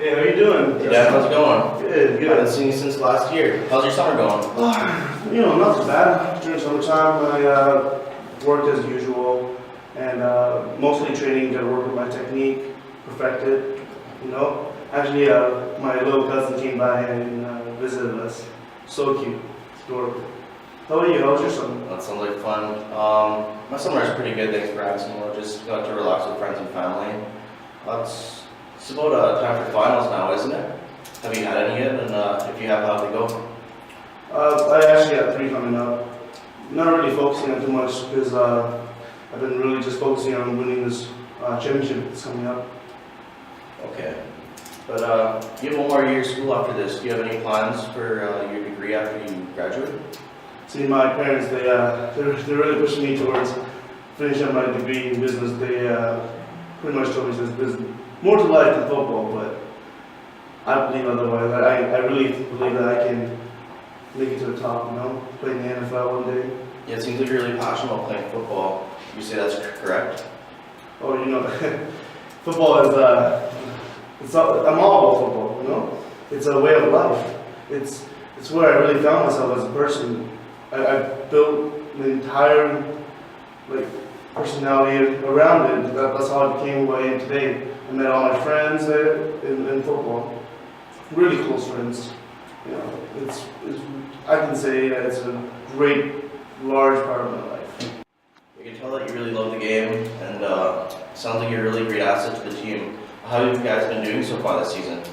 Hey, how you doing? Hey Dad, how's it going? Good, I good. haven't seen you since last year. How's your summer going? Not too bad. During summertime, I worked as usual, and mostly training, got to work with my technique, perfect it, Actually, my little cousin came by and visited us. So cute. It's adorable. How are you? How was your summer? That sounds like fun. My summer is pretty good, thanks for asking. I just got to relax with friends and family. It's about time for finals now, isn't it? Have you had any yet? And if you have, how'd they go? I actually got 3 coming up. Not really focusing on too much because I've been really just focusing on winning this championship that's coming up. Okay. But you have one more year of school after this. Do you have any plans for your degree after you graduate? See, my parents, they're really pushing me towards finishing up my degree in business. They pretty much told me this business more to life than football, but I believe otherwise. I really believe that I can make it to the top, play in the NFL one day. Yeah, it seems like you're really passionate about playing football. You say that's correct? Oh, football is, I'm all about football, It's a way of life. It's where I really found myself as a person. I built the entire personality around it. That's how I became who I am today. I met all my friends in football, really close friends. I can say that it's a great, large part of my life. You can tell that you really love the game, and sounds like you're a really great asset to the team. How have you guys been doing so far this season?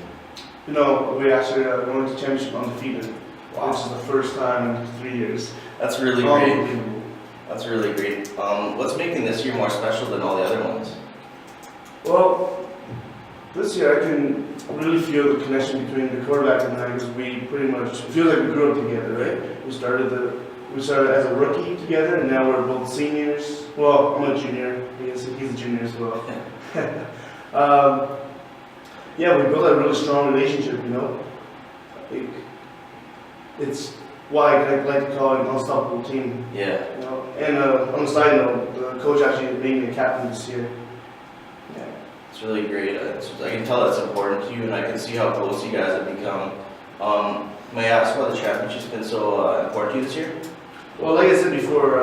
We actually went to championship undefeated. Wow. Which is the first time in 3 years. That's really great. That's really great. What's making this year more special than all the other ones? Well, this year I can really feel the connection between the quarterback and I, because we pretty much feel like we grew up together, right? We started as a rookie together, and now we're both seniors. Well, I'm a junior. He's a junior as well. Yeah, we built a really strong relationship. It's why I like to call it an unstoppable team. Yeah. And on a side note, the coach actually made me a captain this year. Yeah. It's really great. I can tell that's important to you, and I can see how close you guys have become. May I ask why the championship's been so important to you this year? Well, like I said before,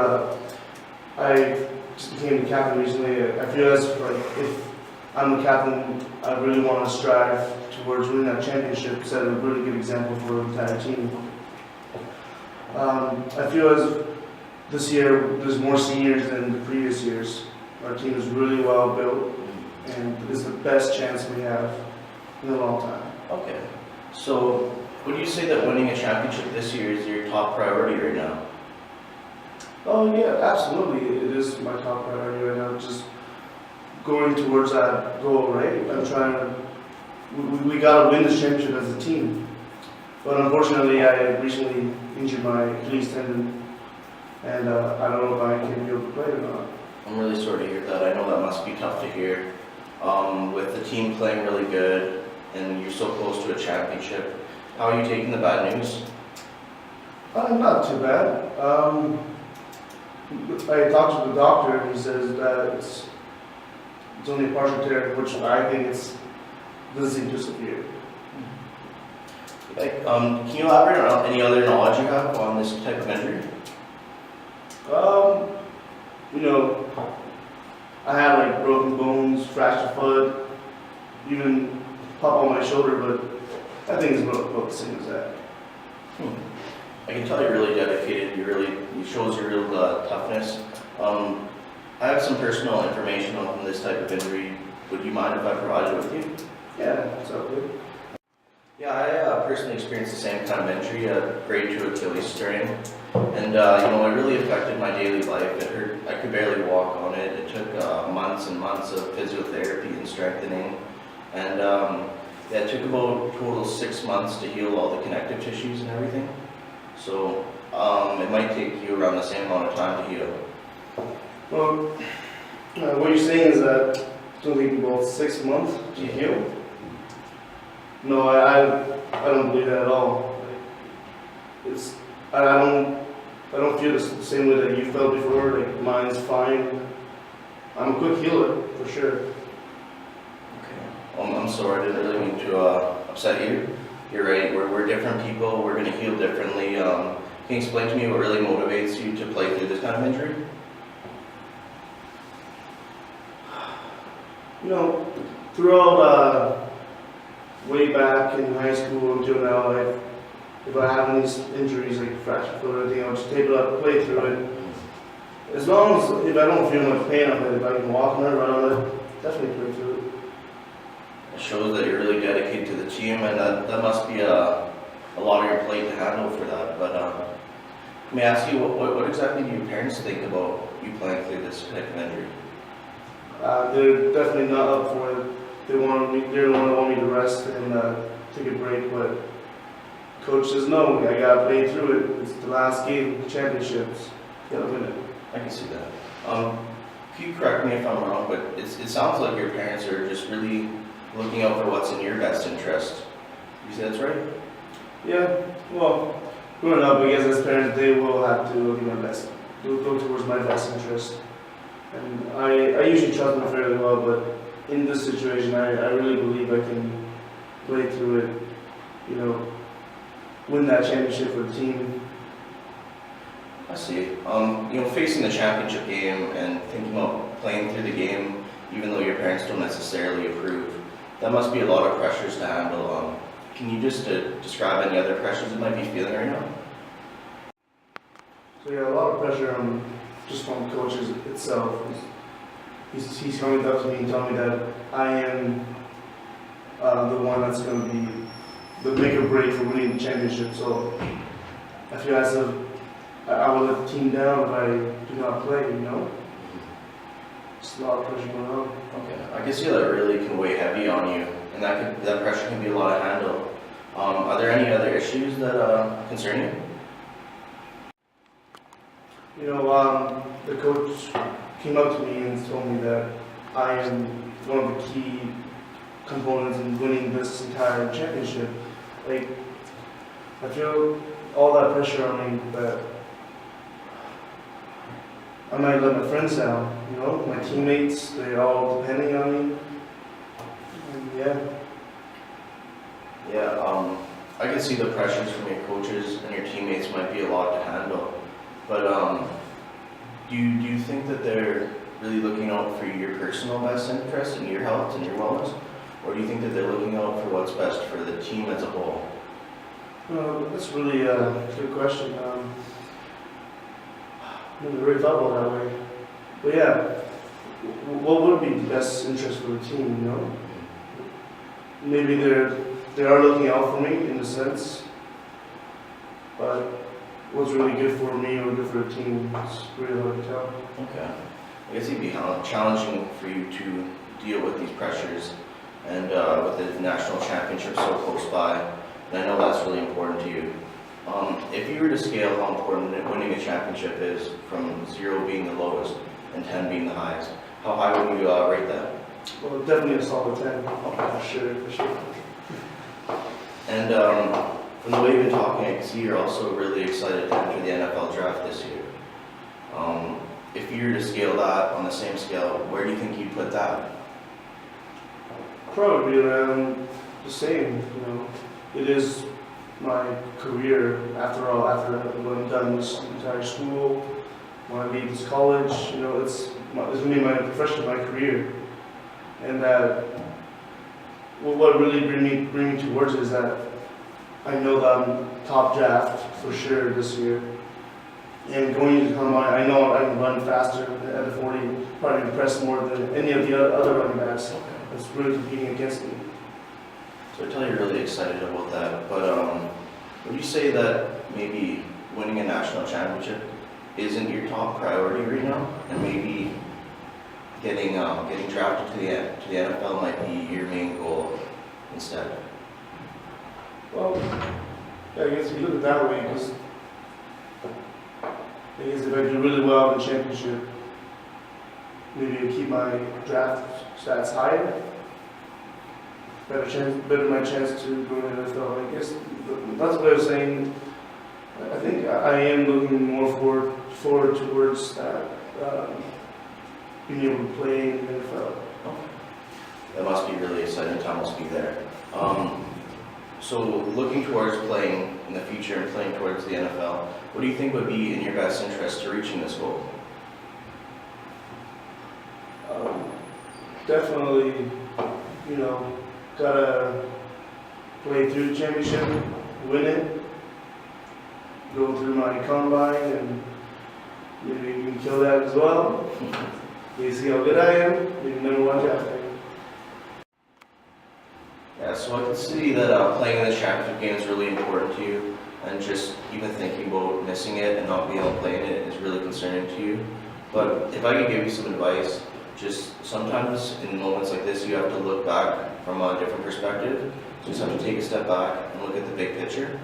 I just became the captain recently. I feel as if I'm the captain, I really want to strive towards winning that championship, set a really good example for the entire team. I feel as this year there's more seniors than the previous years. Our team is really well built, and it's the best chance we have in a long time. Okay. So, would you say that winning a championship this year is your top priority right now? Oh yeah, absolutely. It is my top priority right now. Just going towards that goal, right? I'm trying to. We got to win this championship as a team. But unfortunately, I recently injured my Achilles tendon, and I don't know if I can be able to play or not. I'm really sorry to hear that. I know that must be tough to hear. With the team playing really good, and you're so close to a championship, how are you taking the bad news? Not too bad. I talked to the doctor, and he says that it's only a partial tear, which I think doesn't seem too severe. Can you elaborate on any other knowledge you have on this type of injury? I had broken bones, fractured foot, even pop on my shoulder, but I think it's about the same as that. I can tell you're really dedicated. It shows your real toughness. I have some personal information on this type of injury. Would you mind if I provided it with you? Yeah, that's all good. Yeah, I personally experienced the same kind of injury, a grade 2 Achilles strain, and it really affected my daily life. It hurt. I could barely walk on it. It took months and months of physiotherapy and strengthening, and it took about a total 6 months to heal all the connective tissues and everything. So it might take you around the same amount of time to heal. Well, what you're saying is that it's only about 6 months to heal? No, I don't believe that at all. I don't feel the same way that you felt before. Mine's fine. I'm a quick healer for sure. Okay. I'm sore. I didn't really mean to upset you. You're right. We're different people. We're going to heal differently. Can you explain to me what really motivates you to play through this kind of injury? You know, throughout way back in high school until now, if I have any injuries like fractured foot or anything, I'll just tape it up, play through it. As long as if I don't feel much pain on it, if I can walk on it, run on it, definitely play through it. It shows that you're really dedicated to the team, and that must be a lot on your plate to handle for that. But let me ask you, what exactly do your parents think about you playing through this type of injury? They're definitely not up for it. They're the one that want me to rest and take a break, but coach says no, I gotta play through it. It's the last game, championships. Gotta win it. I can see that. Can you correct me if I'm wrong, but it sounds like your parents are just really looking out for what's in your best interest. You say that's right? Yeah, well, growing up, I guess as parents, they will have to look at my best, go towards my best interest. And I usually trust them fairly well, but in this situation, I really believe I can play through it, you know, win that championship for the team. I see. You know, facing the championship game and thinking about playing through the game, even though your parents don't necessarily approve, that must be a lot of pressures to handle. Can you just describe any other pressures you might be feeling right now? So yeah, a lot of pressure on just from coaches itself. He's coming up to me and telling me that I am the one that's going to be the make or break for winning the championship. So I feel as if I will let the team down if I do not play, you know? It's a lot of pressure going on. Okay, I can see that really can weigh heavy on you, and that pressure can be a lot to handle. Are there any other issues that concern you? You know, the coach came up to me and told me that I am one of the key components in winning this entire championship. Like, I feel all that pressure on me that I might let my friends down, you know, my teammates, they're all depending on me. And yeah. Yeah, I can see the pressures from your coaches and your teammates might be a lot to handle. But do you think that they're really looking out for your personal best interest and your health and your wellness? Or do you think that they're looking out for what's best for the team as a whole? That's really a good question. I never really thought about it that way. But yeah, what would be the best interest for the team, you know? Maybe they are looking out for me in a sense, but what's really good for me or good for the team is really hard to tell. Okay. I guess it'd be challenging for you to deal with these pressures and with the national championship so close by, and I know that's really important to you. If you were to scale how important winning a championship is, from 0 being the lowest and 10 being the highest, how high would you rate that? Well, definitely a solid 10. For sure. And from the way you've been talking, I can see you're also really excited to enter the NFL draft this year. If you were to scale that on the same scale, where do you think you'd put that? Probably around the same, you know. It is my career after all, after when I'm done this entire school, when I leave this college, you know, it's going to be my profession, my career. And that, what really bring me towards it is that I know that I'm top draft for sure this year. And going into the combine, I know I can run faster at the 40, probably impress more than any of the other running backs that's really competing against me. So I tell you you're really excited about that, but would you say that maybe winning a national championship isn't your top priority right now, and maybe getting drafted to the NFL might be your main goal instead? Well, yeah, I guess if you look at it that way, because I guess if I do really well in the championship, maybe I keep my draft stats higher. Better my chance to go to the NFL. I guess that's what I was saying. I think I am looking more forward towards that, being able to play in the NFL. that must be really exciting. Time must be there. So looking towards playing in the future and playing towards the NFL, what do you think would be in your best interest to reaching this goal? Definitely, gotta play through the championship, win it, go through my combine, and maybe you can kill that as well. You see how good I am, maybe number one draft pick. Yeah, so I can see that playing in the championship game is really important to you, and just even thinking about missing it and not being able to play in it is really concerning to you. But if I could give you some advice, just sometimes in moments like this, you have to look back from a different perspective. You just have to take a step back and look at the big picture.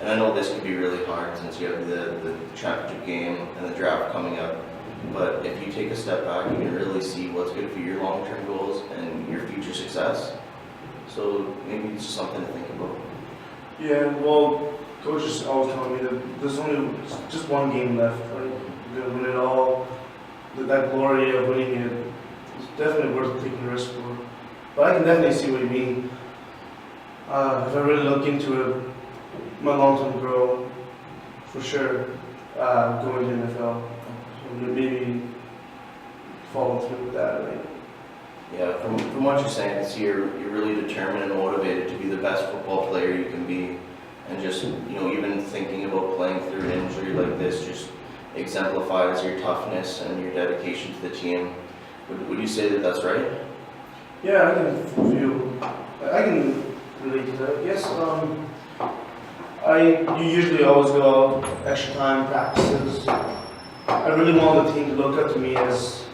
And I know this can be really hard since you have the championship game and the draft coming up. But if you take a step back, you can really see what's good for your long-term goals and your future success. So maybe it's just something to think about. Yeah, well, coach is always telling me that there's only just one game left, right? You're gonna win it all. That glory of winning it is definitely worth taking a risk for. But I can definitely see what you mean. If I really look into it, my long-term goal, for sure, going to NFL. So maybe follow through with that, right? Yeah, from what you're saying, I can see you're really determined and motivated to be the best football player you can be. And just, even thinking about playing through an injury like this just exemplifies your toughness and your dedication to the team. Would you say that that's right? Yeah, I can relate to that. Yes, you usually always go out extra time practices. I really want the team to look up to me as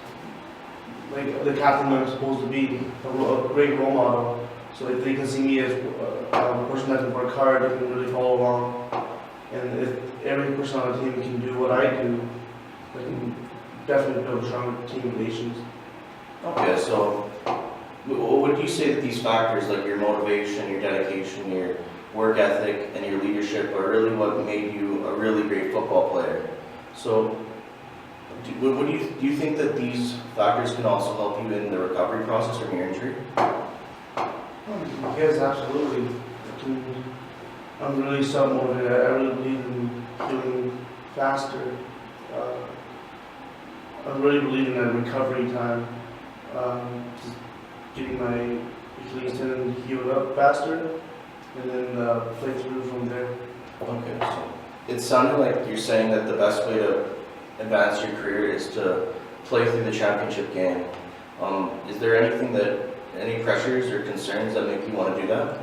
like the captain I'm supposed to be, a great role model. So if they can see me as a person that can work hard, they can really follow along. And if every person on the team can do what I do, they can definitely build stronger team relations. Okay, so would you say that these factors like your motivation, your dedication, your work ethic, and your leadership are really what made you a really great football player? So do you think that these factors can also help you in the recovery process from your injury? Yes, absolutely. I'm really self-motivated. I really believe in feeling faster. I really believe in that recovery time. Just getting my Achilles tendon healed up faster, and then play through from there. Okay, so it sounded like you're saying that the best way to advance your career is to play through the championship game. Is there any pressures or concerns that make you want to do that?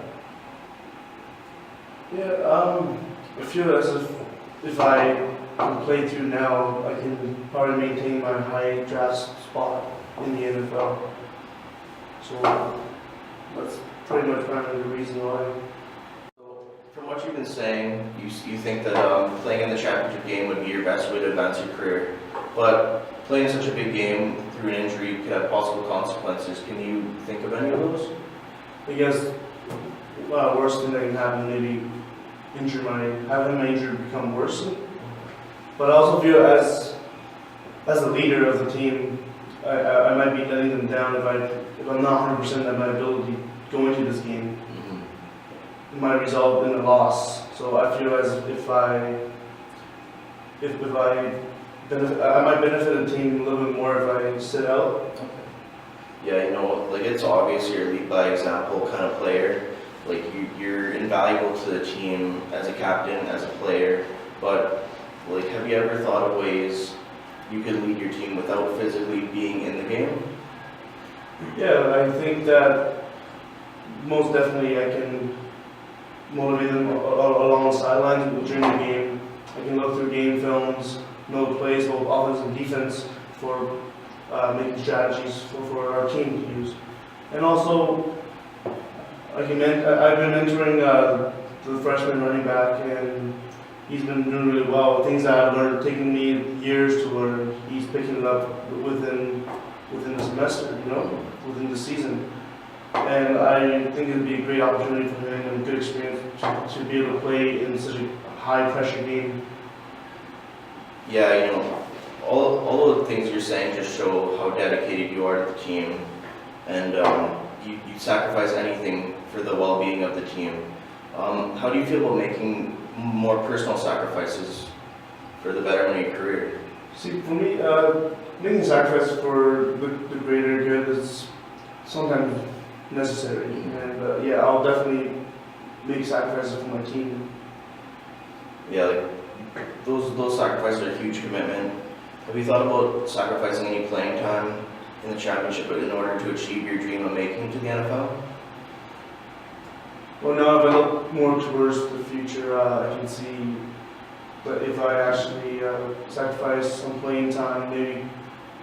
Yeah, I feel as if I can play through now, I can probably maintain my high draft spot in the NFL. So that's pretty much the reason why. So, from what you've been saying, you think that playing in the championship game would be your best way to advance your career. But playing such a big game through an injury could have possible consequences. Can you think of any of those? I guess worst thing that can happen, maybe having my injury become worse. But I also feel as a leader of the team, I might be letting them down if I'm not 100% at my ability going to this game. It might result in a loss. So I feel as if I might benefit the team a little bit more if I sit out. Okay. Yeah, like it's obvious you're a lead by example kind of player. Like you're invaluable to the team as a captain, as a player. But like, have you ever thought of ways you could lead your team without physically being in the game? Yeah, I think that most definitely I can motivate them along the sidelines during the game. I can look through game films, know plays, both offense and defense, for making strategies for our team to use. And also, I've been mentoring the freshman running back, and he's been doing really well. Things that I've learned, taking me years to learn, he's picking it up within the semester, within the season. And I think it would be a great opportunity for him and a good experience to be able to play in such a high pressure game. Yeah, all of the things you're saying just show how dedicated you are to the team. And you sacrifice anything for the well-being of the team. How do you feel about making more personal sacrifices for the betterment of your career? See, for me, making sacrifices for the greater good is sometimes necessary, and yeah, I'll definitely make sacrifices for my team. Yeah, like those sacrifices are a huge commitment. Have you thought about sacrificing any playing time in the championship in order to achieve your dream of making it to the NFL? Well, now if I look more towards the future, I can see that if I actually sacrifice some playing time, maybe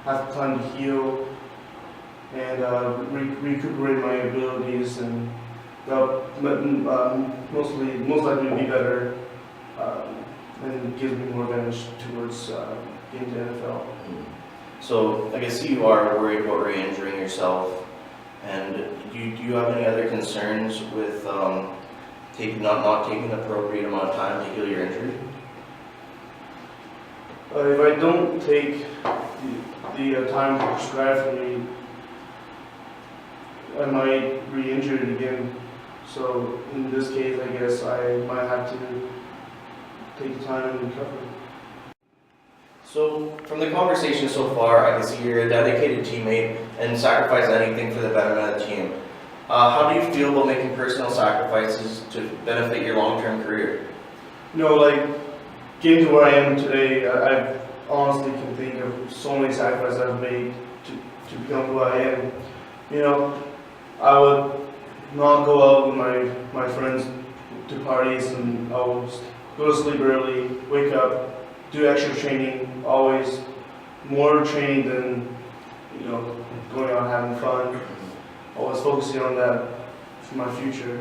have time to heal and recuperate my abilities, and that most likely be better, and gives me more advantage towards getting to NFL. So I guess you are worried about re-injuring yourself, and do you have any other concerns with not taking the appropriate amount of time to heal your injury? If I don't take the time prescribed for me, I might re-injure it again. So in this case, I guess I might have to take the time and recover. So from the conversation so far, I can see you're a dedicated teammate and sacrifice anything for the betterment of the team. How do you feel about making personal sacrifices to benefit your long-term career? You know, like getting to where I am today, I honestly can think of so many sacrifices I've made to become who I am. You know, I would not go out with my friends to parties, and I would go to sleep early, wake up, do extra training, always more training than, you know, going out having fun. Always focusing on that for my future.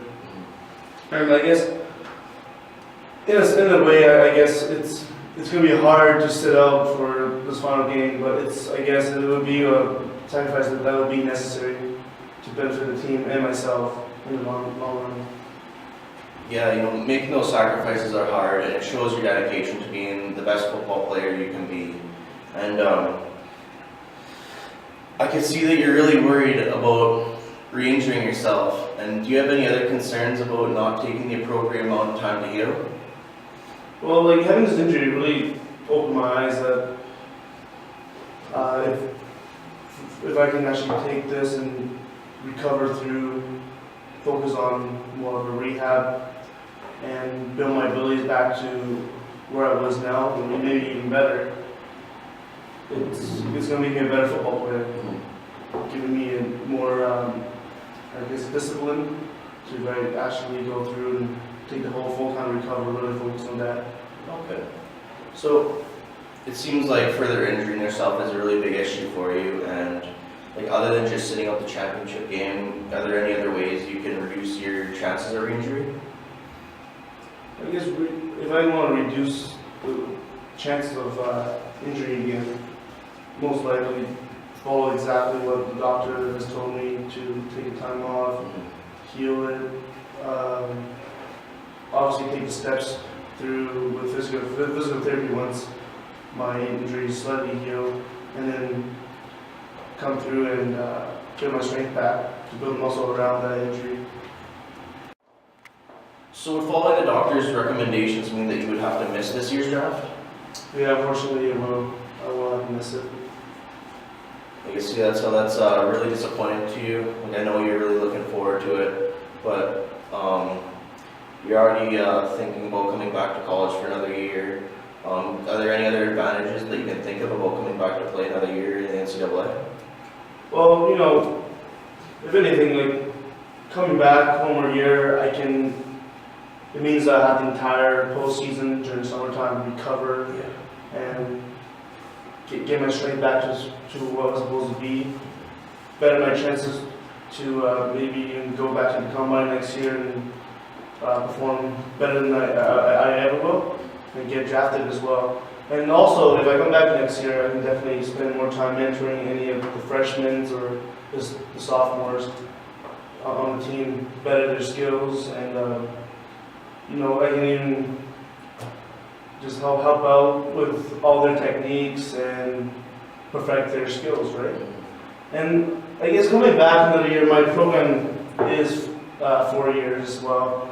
And I guess, in a way, I guess it's going to be hard to sit out for this final game, but I guess it would be a sacrifice that would be necessary to benefit the team and myself in the long run. Yeah, you know, making those sacrifices are hard, and it shows your dedication to being the best football player you can be. And I can see that you're really worried about re-injuring yourself. And do you have any other concerns about not taking the appropriate amount of time to heal? Well, like having this injury really opened my eyes that if I can actually take this and recover through, focus on more of a rehab and build my abilities back to where I was now, and maybe even better, it's going to make me a better football player, giving me a more, I guess, discipline to actually go through and take the whole full-time recovery, really focus on that. Okay. So it seems like further injuring yourself is a really big issue for you, and like other than just sitting out the championship game, are there any other ways you can reduce your chances of injury? I guess if I want to reduce the chances of injury again, most likely follow exactly what the doctor has told me to take the time off, heal it, obviously take the steps through with physical therapy once my injury is slightly healed, and then come through and get my strength back to build muscle around that injury. So would following the doctor's recommendations mean that you would have to miss this year's draft? Yeah, unfortunately, I will have to miss it. I guess that's really disappointing to you. Like, I know you're really looking forward to it, but you're already thinking about coming back to college for another year. Are there any other advantages that you can think of about coming back to play another year in the NCAA? Well, you know, if anything, like coming back one more year, it means I have the entire postseason during summertime to recover and get my strength back to what I was supposed to be. Better my chances to maybe even go back to the combine next year and perform better than I ever will, and get drafted as well. And also, if I come back next year, I can definitely spend more time mentoring any of the freshmen or the sophomores on the team, better their skills, and you know, I can even just help out with all their techniques and perfect their skills, right? And I guess coming back another year, my program is 4 years as well.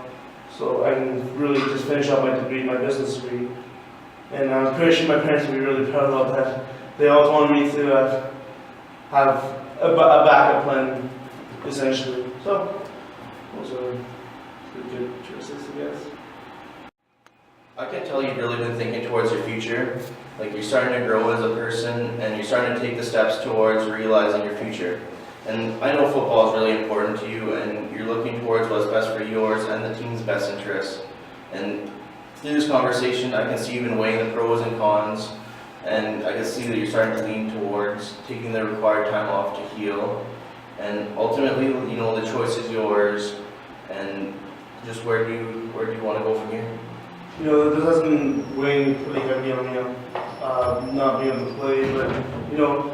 So I can really just finish up my degree, my business degree. And I'm pretty sure my parents will be really proud about that. They all wanted me to have a backup plan, essentially. So those are good choices, I guess. I can tell you've really been thinking towards your future. Like you're starting to grow as a person and you're starting to take the steps towards realizing your future. And I know football is really important to you and you're looking towards what's best for yours and the team's best interests. And through this conversation, I can see you've been weighing the pros and cons, and I can see that you're starting to lean towards taking the required time off to heal. And ultimately, you know, the choice is yours. And just where do you want to go from here? You know, this has been weighing pretty heavy on me, not being able to play, but, you know,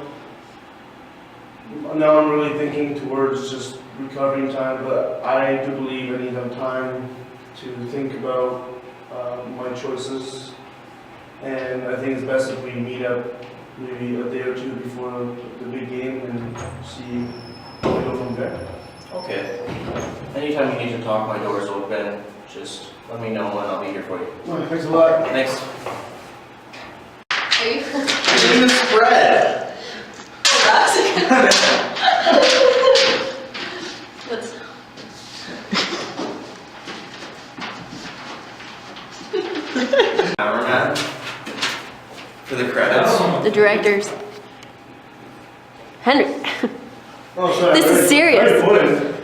now I'm really thinking towards just recovering time, but I do believe I need some time to think about my choices, and I think it's best if we meet up maybe a day or two before the big game and see where we go from there. Okay. Anytime you need to talk, my door's open. Just let me know and I'll be here for you. Well, thanks a lot. Thanks. Are you? I didn't even spread. What's Cameraman for the credits. the directors? Henry. Oh, sorry. This is very- serious. very important.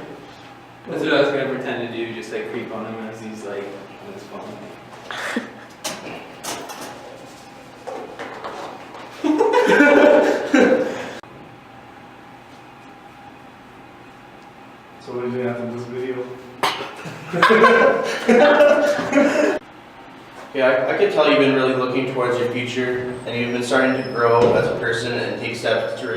That's what I was gonna pretend to do, just like creep on him as he's like on his phone. So what are you doing after this video? Yeah, I can tell you've been really looking towards your future, and you've been starting to grow as a person and take steps to